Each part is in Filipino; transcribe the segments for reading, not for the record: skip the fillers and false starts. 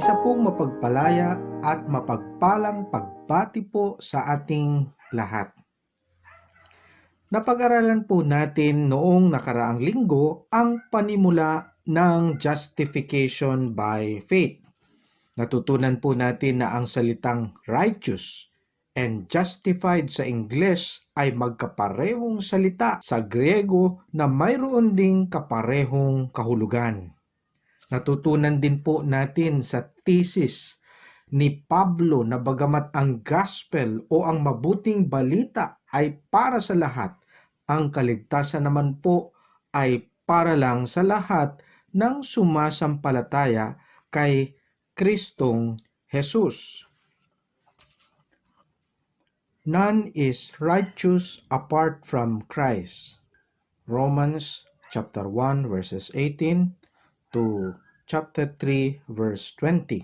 Isa pong mapagpalaya at mapagpalang pagbati po sa ating lahat. Napag-aralan po natin noong nakaraang linggo ang panimula ng justification by faith. Natutunan po natin na ang salitang righteous and justified sa Ingles ay magkaparehong salita sa Griego na mayroon ding kaparehong kahulugan. Natutunan din po natin sa thesis ni Pablo na bagamat ang gospel o ang mabuting balita ay para sa lahat, ang kaligtasan naman po ay para lang sa lahat ng sumasampalataya kay Kristong Jesus. None is righteous apart from Christ. Romans chapter 1 verses 18 to chapter 3 verse 20.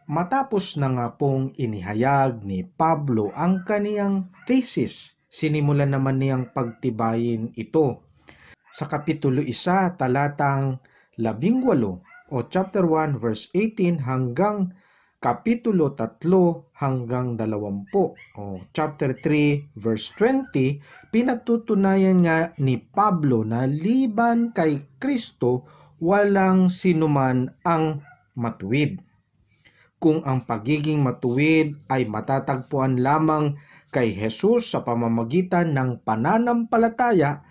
Matapos na nga pong inihayag ni Pablo ang kaniyang thesis, sinimulan naman niyang pagtibayin ito. Sa Kapitulo 1, talatang 18 o chapter 1 verse 18 hanggang Kapitulo 3 hanggang 20 o chapter 3 verse 20, pinatutunayan nga ni Pablo na liban kay Kristo walang sinuman ang matuwid. Kung ang pagiging matuwid ay matatagpuan lamang kay Jesus sa pamamagitan ng pananampalataya,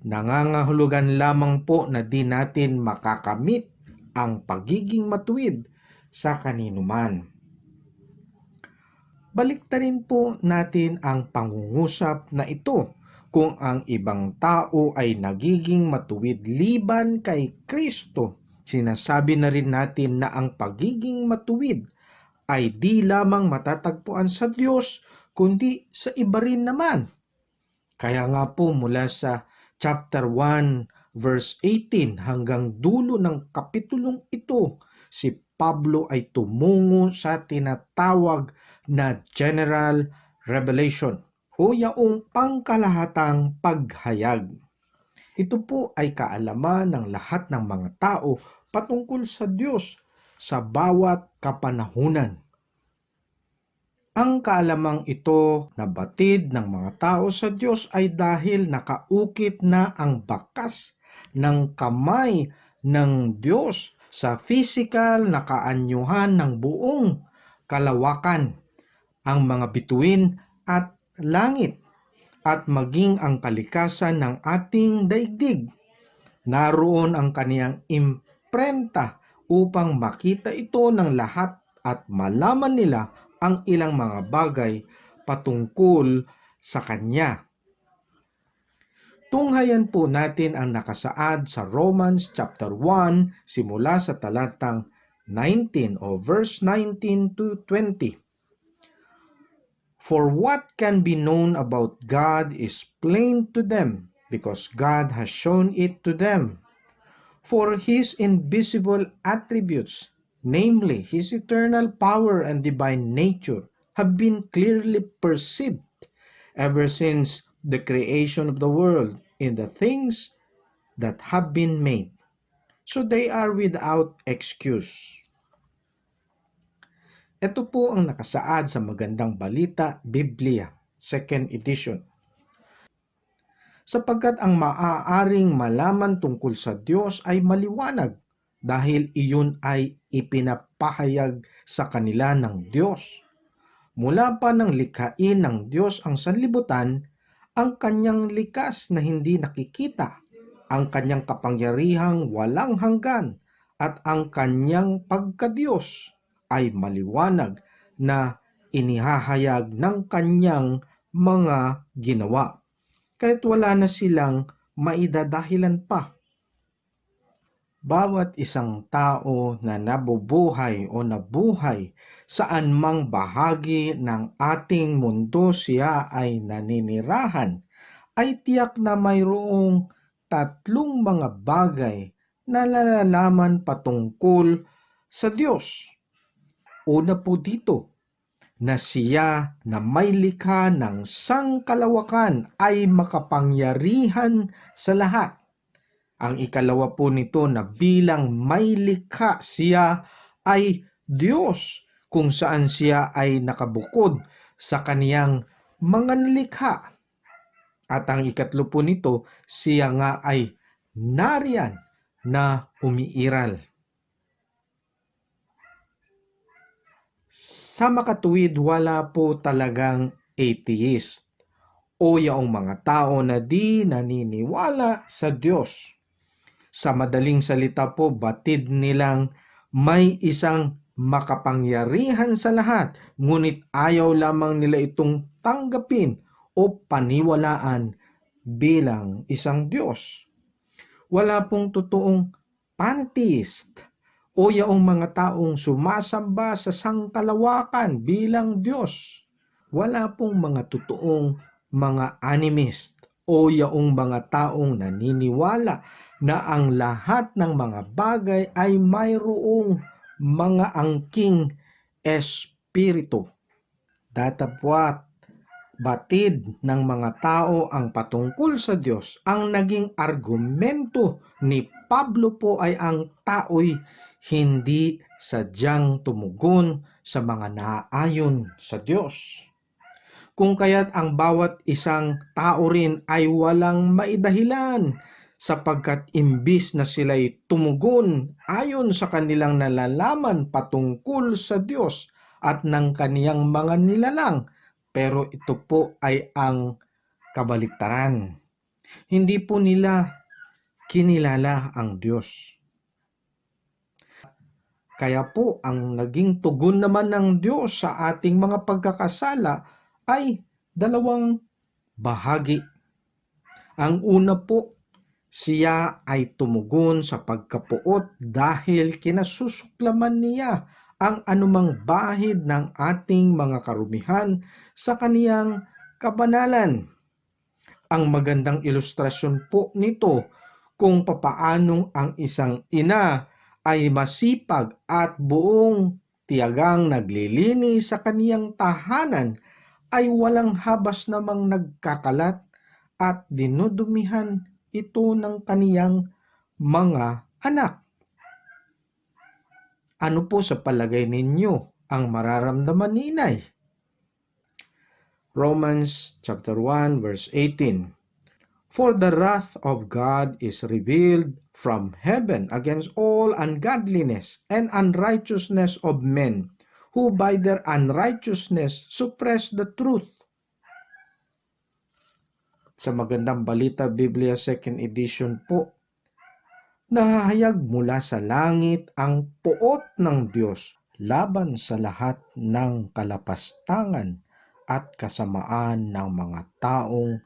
nangangahulugan lamang po na di natin makakamit ang pagiging matuwid sa kaninuman. Baliktarin po natin ang pangungusap na ito. Kung ang ibang tao ay nagiging matuwid liban kay Kristo, sinasabi na rin natin na ang pagiging matuwid ay di lamang matatagpuan sa Diyos, kundi sa iba rin naman. Kaya nga po mula sa chapter 1 verse 18 hanggang dulo ng kapitulong ito, si Pablo ay tumungo sa tinatawag na general revelation o yaong pangkalahatang paghayag. Ito po ay kaalaman ng lahat ng mga tao patungkol sa Diyos sa bawat kapanahunan. Ang kaalamang ito na batid ng mga tao sa Diyos ay dahil nakaukit na ang bakas ng kamay ng Diyos sa physical na kaanyuhan ng buong kalawakan, ang mga bituin at langit, at maging ang kalikasan ng ating daigdig. Naroon ang kaniyang imprenta upang makita ito ng lahat at malaman nila ang ilang mga bagay patungkol sa Kanya. Tunghayan po natin ang nakasaad sa Romans chapter 1 simula sa talatang 19 o verse 19 to 20. For what can be known about God is plain to them, because God has shown it to them. For His invisible attributes, namely His eternal power and divine nature, have been clearly perceived ever since the creation of the world in the things that have been made. So they are without excuse. Ito po ang nakasaad sa Magandang Balita, Biblia, 2nd edition. Sapagkat ang maaaring malaman tungkol sa Diyos ay maliwanag dahil iyon ay ipinapahayag sa kanila ng Diyos. Mula pa nang likhain ng Diyos ang sanlibutan, ang kanyang likas na hindi nakikita, ang kanyang kapangyarihang walang hanggan, at ang kanyang pagkadiyos ay maliwanag na inihahayag ng kanyang mga ginawa. Kahit wala na silang maidadahilan pa. Bawat isang tao na nabubuhay o nabuhay saan mang bahagi ng ating mundo siya ay naninirahan, ay tiyak na mayroong tatlong mga bagay na nalalaman patungkol sa Diyos. Una po dito, na siya na may likha ng sangkalawakan ay makapangyarihan sa lahat. Ang ikalawa po nito na bilang may likha siya ay Diyos, kung saan siya ay nakabukod sa kaniyang mga nilikha. At ang ikatlo po nito, siya nga ay nariyan na umiiral. Sa makatuwid, wala po talagang atheist o yaong mga tao na di naniniwala sa Diyos. Sa madaling salita po, batid nilang may isang makapangyarihan sa lahat, ngunit ayaw lamang nila itong tanggapin o paniwalaan bilang isang Diyos. Wala pong totoong pantheist o yaong mga taong sumasamba sa sangkalawakan bilang Diyos. Wala pong mga totoong mga animist o yaong mga taong naniniwala na ang lahat ng mga bagay ay mayroong mga angking espiritu. Datapwat batid ng mga tao ang patungkol sa Diyos, ang naging argumento ni Pablo po ay ang tao'y hindi sadyang tumugon sa mga naaayon sa Diyos. Kung kaya't ang bawat isang tao rin ay walang maidahilan, sapagkat imbis na sila'y tumugon ayon sa kanilang nalalaman patungkol sa Diyos at ng kaniyang mga nilalang, pero ito po ay ang kabaliktaran. Hindi po nila kinilala ang Diyos. Kaya po ang naging tugon naman ng Diyos sa ating mga pagkakasala ay dalawang bahagi. Ang una po, siya ay tumugon sa pagkapuot dahil kinasusuklaman niya ang anumang bahid ng ating mga karumihan sa kaniyang kabanalan. Ang magandang ilustrasyon po nito kung papaanong ang isang ina ay masipag at buong tiyagang naglilinis sa kaniyang tahanan ay walang habas namang nagkakalat at dinudumihan ito ng kaniyang mga anak. Ano po sa palagay ninyo ang mararamdaman ni inay? Romans chapter 1 verse 18. For the wrath of God is revealed from heaven against all ungodliness and unrighteousness of men, who by their unrighteousness suppress the truth. Sa Magandang Balita Biblia 2nd edition po, nahahayag mula sa langit ang puot ng Diyos laban sa lahat ng kalapastangan at kasamaan ng mga taong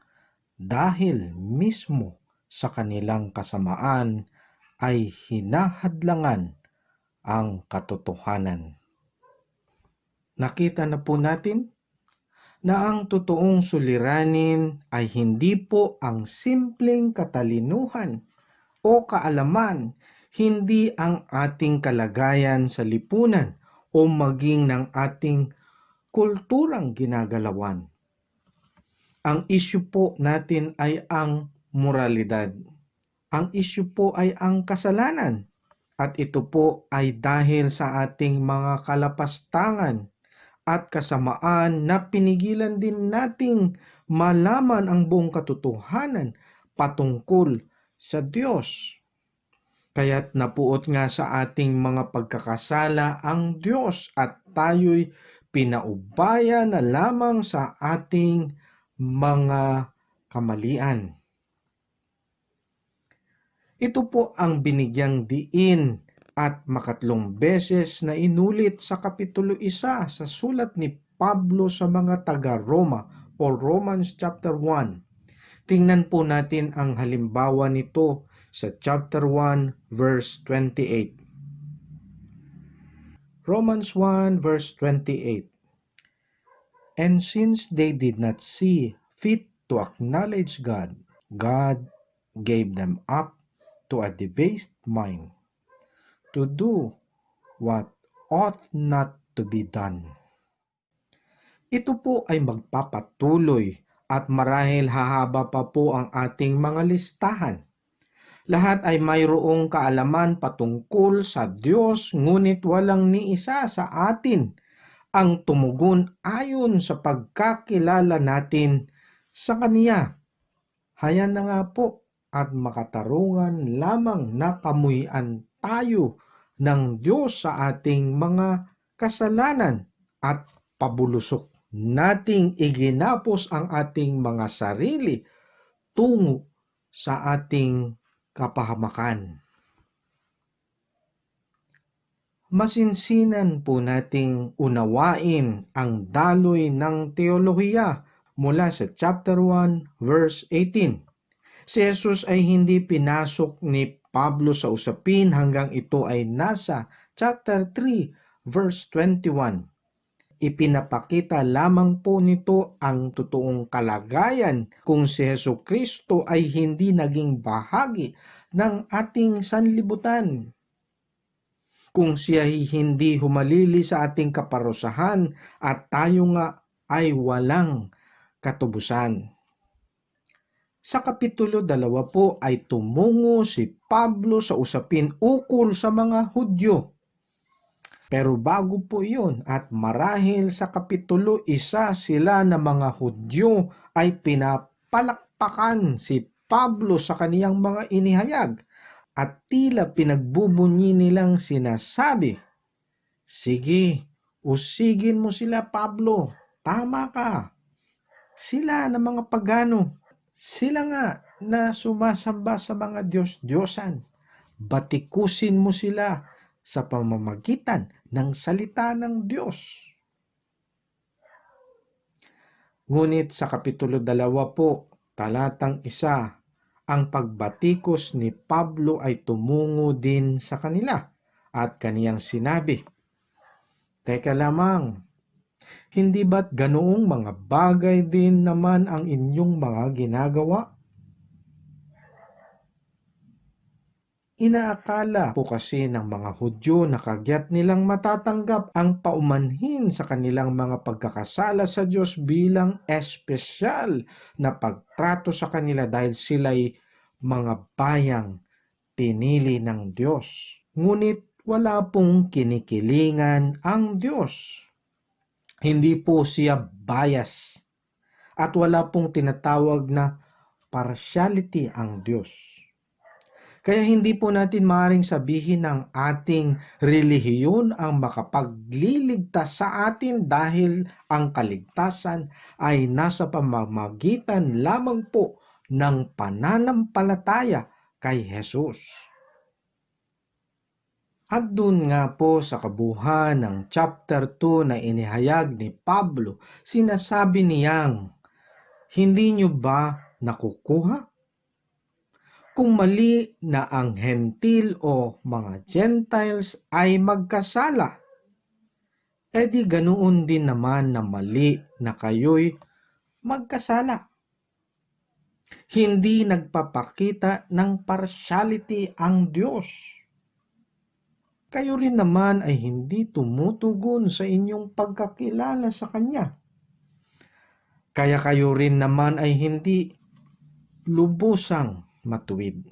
dahil mismo sa kanilang kasamaan ay hinahadlangan ang katotohanan. Nakita na po natin na ang totoong suliranin ay hindi po ang simpleng katalinuhan o kaalaman, hindi ang ating kalagayan sa lipunan o maging ng ating kulturang ginagalawan. Ang issue po natin ay ang moralidad. Ang issue po ay ang kasalanan. At ito po ay dahil sa ating mga kalapastangan at kasamaan na pinigilan din nating malaman ang buong katotohanan patungkol sa Diyos. Kaya't napuot nga sa ating mga pagkakasala ang Diyos at tayo'y pinaubaya na lamang sa ating mga kamalian. Ito po ang binigyang diin at makatlong beses na inulit sa Kapitulo 1 sa sulat ni Pablo sa mga taga-Roma o Romans chapter 1. Tingnan po natin ang halimbawa nito sa chapter 1 verse 28. Romans 1 verse 28. And since they did not see fit to acknowledge God, God gave them up to a debased mind, to do what ought not to be done. Ito po ay magpapatuloy at marahil hahaba pa po ang ating mga listahan. Lahat ay mayroong kaalaman patungkol sa Diyos, ngunit walang ni isa sa atin ang tumugon ayon sa pagkakilala natin sa Kaniya. Hayan na nga po at makatarungan lamang na kamuhian tayo ng Diyos sa ating mga kasalanan at pabulusok nating iginapos ang ating mga sarili tungo sa ating kapahamakan. Masinsinan po nating unawain ang daloy ng teolohiya mula sa chapter 1 verse 18. Si Jesus ay hindi pinasok ni Pablo sa usapin hanggang ito ay nasa chapter 3 verse 21. Ipinapakita lamang po nito ang totoong kalagayan kung si Jesucristo ay hindi naging bahagi ng ating sanlibutan. Kung siya ay hindi humalili sa ating kaparusahan at tayo nga ay walang katubusan. Sa Kapitulo 2 po ay tumungo si Pablo sa usapin ukol sa mga Hudyo. Pero bago po iyon at marahil sa Kapitulo 1 sila na mga Hudyo ay pinapalakpakan si Pablo sa kaniyang mga inihayag at tila pinagbubunyi nilang sinasabi, "Sige, usigin mo sila Pablo, tama ka. Sila na mga pagano, sila nga na sumasamba sa mga Diyos-Diyosan. Batikusin mo sila sa pamamagitan ng salita ng Diyos." Ngunit sa Kapitulo 2 po, talatang 1, ang pagbatikos ni Pablo ay tumungo din sa kanila at kaniyang sinabi, "Teka lamang, hindi ba't ganoong mga bagay din naman ang inyong mga ginagawa?" Inaakala po kasi ng mga Hudyo na kagyat nilang matatanggap ang paumanhin sa kanilang mga pagkakasala sa Diyos bilang espesyal na pagtrato sa kanila dahil sila'y mga bayang pinili ng Diyos. Ngunit wala pong kinikilingan ang Diyos. Hindi po siya bias at wala pong tinatawag na partiality ang Diyos. Kaya hindi po natin maaaring sabihin ng ating relihiyon ang makapagliligtas sa atin dahil ang kaligtasan ay nasa pamamagitan lamang po ng pananampalataya kay Jesus. At dun nga po sa kabuuan ng chapter 2 na inihayag ni Pablo, sinasabi niyang, "Hindi nyo ba nakukuha? Kung mali na ang hentil o mga Gentiles ay magkasala, edi ganoon din naman na mali na kayo'y magkasala." Hindi nagpapakita ng partiality ang Diyos. Kayo rin naman ay hindi tumutugon sa inyong pagkakilala sa Kanya. Kaya kayo rin naman ay hindi lubusang matuwid.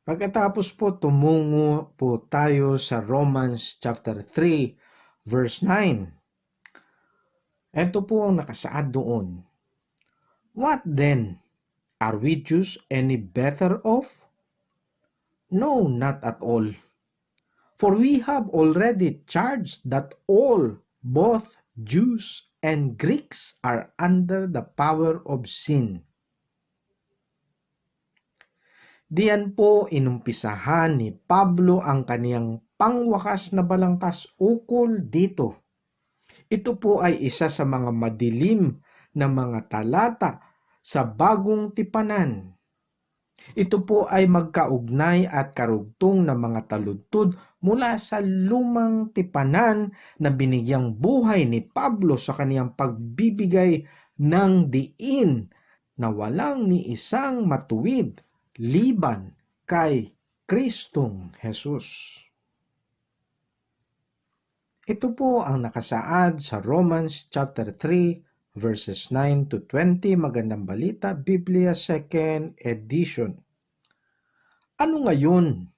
Pagkatapos po tumungo po tayo sa Romans chapter 3 verse 9. Ito po ang nakasaad doon. What then? Are we Jews any better off? No, not at all. For we have already charged that all, both Jews and Greeks, are under the power of sin. Diyan po inumpisahan ni Pablo ang kaniyang pangwakas na balangkas ukol dito. Ito po ay isa sa mga madilim na mga talata sa bagong tipanan. Ito po ay magkaugnay at karugtong na mga taludtod mula sa lumang tipanan na binigyang buhay ni Pablo sa kaniyang pagbibigay ng diin na walang ni isang matuwid liban kay Kristong Jesus. Ito po ang nakasaad sa Romans chapter 3 verses 9 to 20, Magandang Balita, Biblia 2nd edition. Ano ngayon?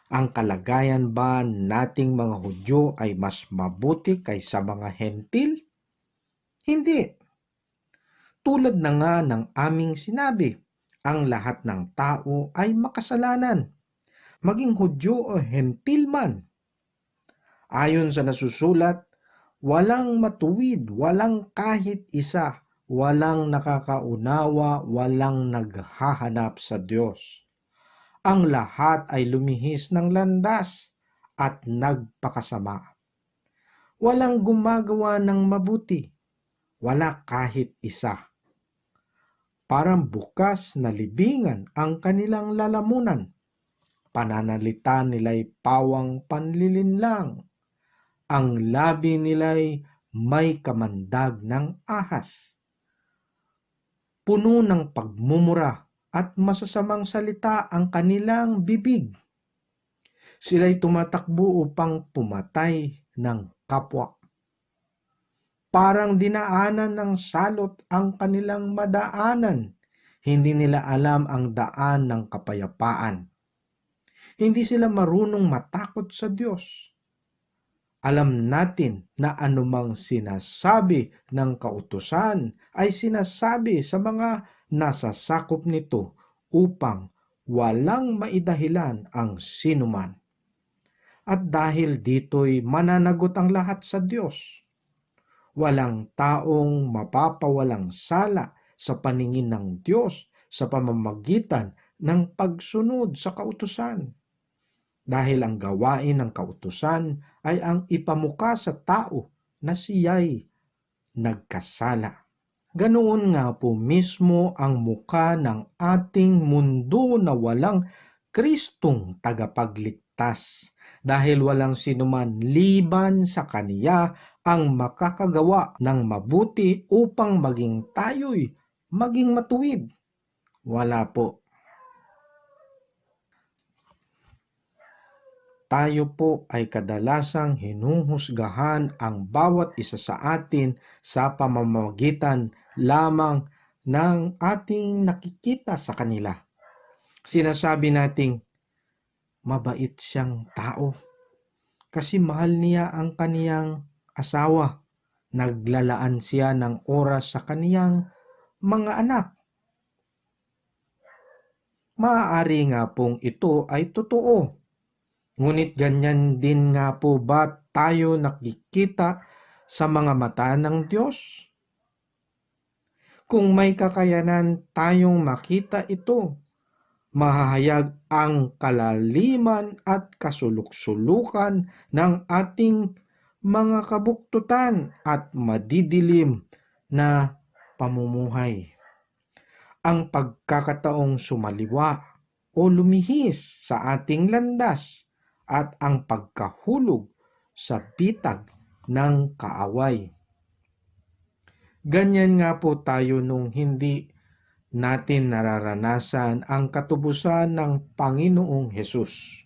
Ang kalagayan ba nating mga Hudyo ay mas mabuti kaysa mga Hentil? Hindi. Tulad na nga ng aming sinabi, ang lahat ng tao ay makasalanan, maging Hudyo o Hentil man. Ayon sa nasusulat, walang matuwid, walang kahit isa, walang nakakaunawa, walang naghahanap sa Diyos. Ang lahat ay lumihis ng landas at nagpakasama. Walang gumagawa ng mabuti, wala kahit isa. Parang bukas na libingan ang kanilang lalamunan. Pananalita nila'y pawang panlilinlang. Ang labi nila'y may kamandag ng ahas. Puno ng pagmumura at masasamang salita ang kanilang bibig. Sila'y tumatakbo upang pumatay ng kapwa. Parang dinaanan ng salot ang kanilang madaanan. Hindi nila alam ang daan ng kapayapaan. Hindi sila marunong matakot sa Diyos. Alam natin na anumang sinasabi ng kautusan ay sinasabi sa mga nasasakop nito upang walang maidahilan ang sinuman. At dahil dito'y mananagot ang lahat sa Diyos. Walang taong mapapawalang sala sa paningin ng Diyos sa pamamagitan ng pagsunod sa kautusan. Dahil ang gawain ng kautusan ay ang ipamukha sa tao na siya'y nagkasala. Ganoon nga po mismo ang mukha ng ating mundo na walang Kristong tagapagligtas. Dahil walang sinuman liban sa Kaniya ang makakagawa ng mabuti upang maging tayo'y maging matuwid. Wala po. Tayo po ay kadalasang hinuhusgahan ang bawat isa sa atin sa pamamagitan lamang ng ating nakikita sa kanila. Sinasabi nating, mabait siyang tao kasi mahal niya ang kaniyang asawa. Naglalaan siya ng oras sa kaniyang mga anak. Maaari nga pong ito ay totoo. Ngunit ganyan din nga po ba tayo nakikita sa mga mata ng Diyos? Kung may kakayanan tayong makita ito, mahahayag ang kalaliman at kasuluk-sulukan ng ating mga kabuktutan at madidilim na pamumuhay. Ang pagkakataong sumaliwa o lumihis sa ating landas at ang pagkahulog sa bitag ng kaaway. Ganyan nga po tayo nung hindi natin nararanasan ang katubusan ng Panginoong Hesus.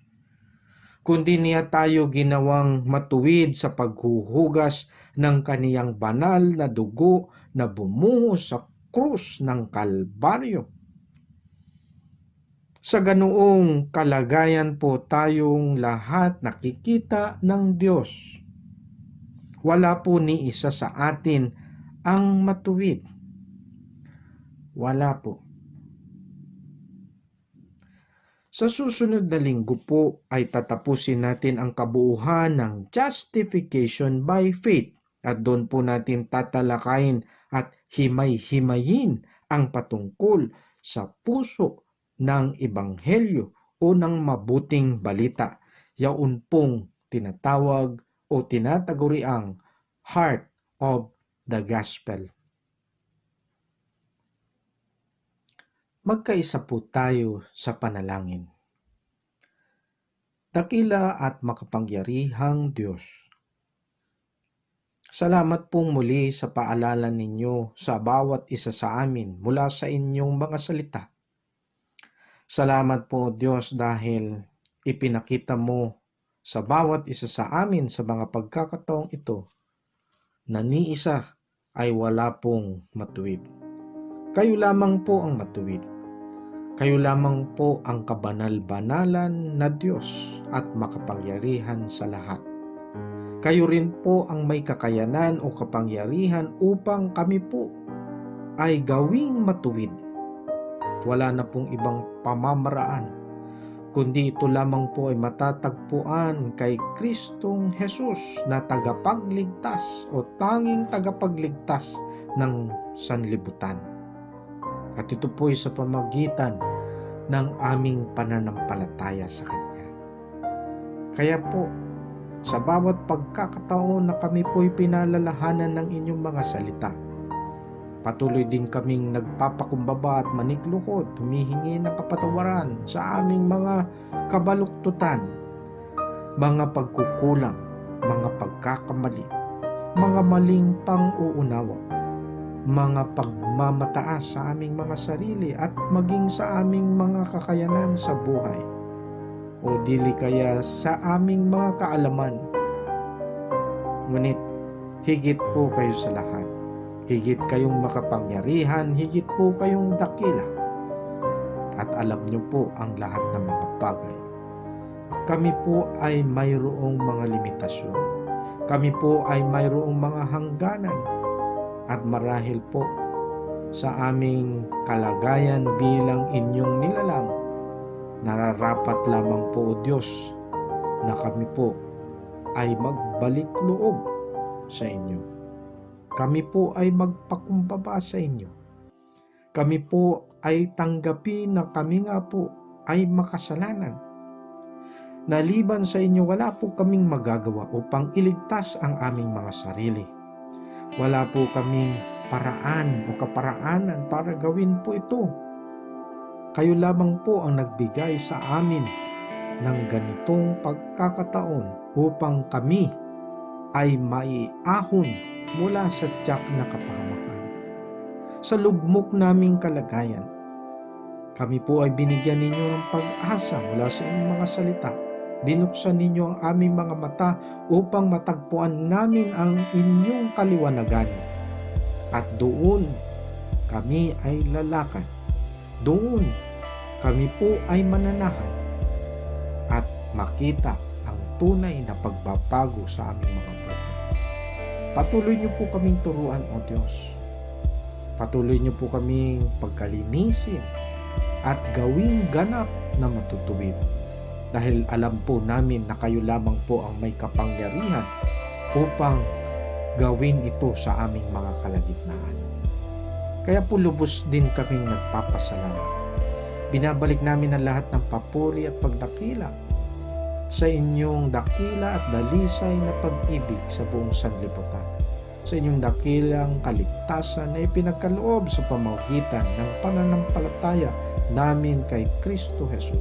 Kundi niya tayo ginawang matuwid sa paghuhugas ng kaniyang banal na dugo na bumuhos sa krus ng Kalbaryo. Sa ganoong kalagayan po tayong lahat nakikita ng Diyos. Wala po ni isa sa atin ang matuwid. Wala po. Sa susunod na linggo po ay tatapusin natin ang kabuuhan ng justification by faith at doon po natin tatalakayin at himay-himayin ang patungkol sa puso ng Ebanghelyo o ng mabuting balita. Yaon pong tinatawag o tinataguriang heart of the gospel. Magkaisa po tayo sa panalangin. Dakila at makapangyarihang Diyos, salamat pong muli sa paalala ninyo sa bawat isa sa amin mula sa inyong mga salita. Salamat po Diyos dahil ipinakita mo sa bawat isa sa amin sa mga pagkakataong ito na ni isa ay wala pong matuwid. Kayo lamang po ang matuwid. Kayo lamang po ang kabanal-banalan na Diyos at makapangyarihan sa lahat. Kayo rin po ang may kakayanan o kapangyarihan upang kami po ay gawing matuwid. Wala na pong ibang pamamaraan, kundi ito lamang po ay matatagpuan kay Kristong Jesus na tagapagligtas o tanging tagapagligtas ng sanlibutan. At ito po ay sa pamagitan ng aming pananampalataya sa Kanya. Kaya po, sa bawat pagkakataon na kami po'y pinalalahanan ng inyong mga salita, patuloy din kaming nagpapakumbaba at manikluhod, humihingi ng kapatawaran sa aming mga kabaluktutan, mga pagkukulang, mga pagkakamali, mga maling pang-uunawa, mga pagmamataas sa aming mga sarili at maging sa aming mga kakayanan sa buhay, o dili kaya sa aming mga kaalaman. Ngunit higit po kayo sa lahat, higit kayong makapangyarihan, higit po kayong dakila, at alam niyo po ang lahat ng mga bagay. Kami po ay mayroong mga limitasyon. Kami po ay mayroong mga hangganan, at marahil po sa aming kalagayan bilang inyong nilalang, nararapat lamang po, O Diyos, na kami po ay magbalik loob sa inyo. Kami po ay magpakumbaba sa inyo. Kami po ay tanggapin na kami nga po ay makasalanan. Naliban sa inyo, wala po kaming magagawa upang iligtas ang aming mga sarili. Wala po kaming paraan o kaparaanan para gawin po ito. Kayo lamang po ang nagbigay sa amin ng ganitong pagkakataon upang kami ay maiahon mula sa tiyak na kapahamakan. Sa lugmok naming kalagayan, kami po ay binigyan ninyo ng pag-asa mula sa inyong mga salita. Binuksan ninyo ang aming mga mata upang matagpuan namin ang inyong kaliwanagan. At doon kami ay lalakad. Doon kami po ay mananahan at makita ang tunay na pagbabago sa aming mga buhay. Patuloy niyo po kaming turuan, O Diyos. Patuloy niyo po kaming pagkalinisin at gawing ganap na matutuwid. Dahil alam po namin na kayo lamang po ang may kapangyarihan upang gawin ito sa aming mga kalagitnaan. Kaya po lubos din kaming nagpapasalamat. Binabalik namin ang lahat ng papuri at pagdakila sa inyong dakila at dalisay na pag-ibig sa buong sanlibutan. Sa inyong dakilang kaligtasan na ipinagkaloob sa pamamagitan ng pananampalataya namin kay Kristo Jesus.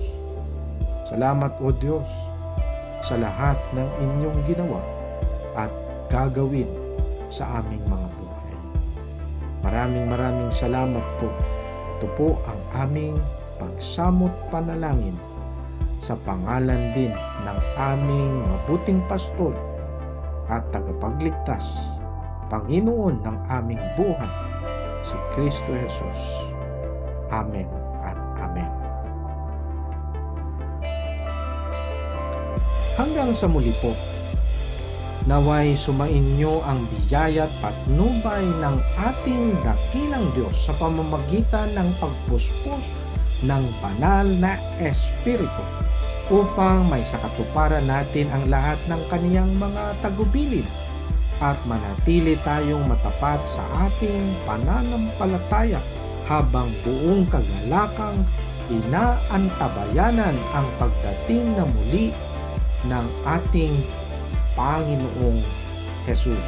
Salamat, O Diyos, sa lahat ng inyong ginawa at gagawin sa aming mga buhay. Maraming salamat po. Ito po ang aming pagsamot panalangin sa pangalan din ng aming mabuting pastor at tagapagligtas, Panginoon ng aming buhay, si Kristo Jesus. Amen at Amen. Hanggang sa muli po, naway sumainyo ang biyaya at patnubay ng ating dakilang Diyos sa pamamagitan ng pagpuspos ng banal na Espiritu upang may sakatuparan natin ang lahat ng kaniyang mga tagubilin at manatili tayong matapat sa ating pananampalataya habang buong kagalakang inaantabayanan ang pagdating na muli ng ating Panginoong Jesus.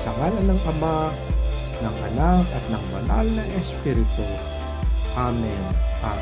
Sa ngalan ng Ama, ng Anak at ng Banal na Espiritu. Amen at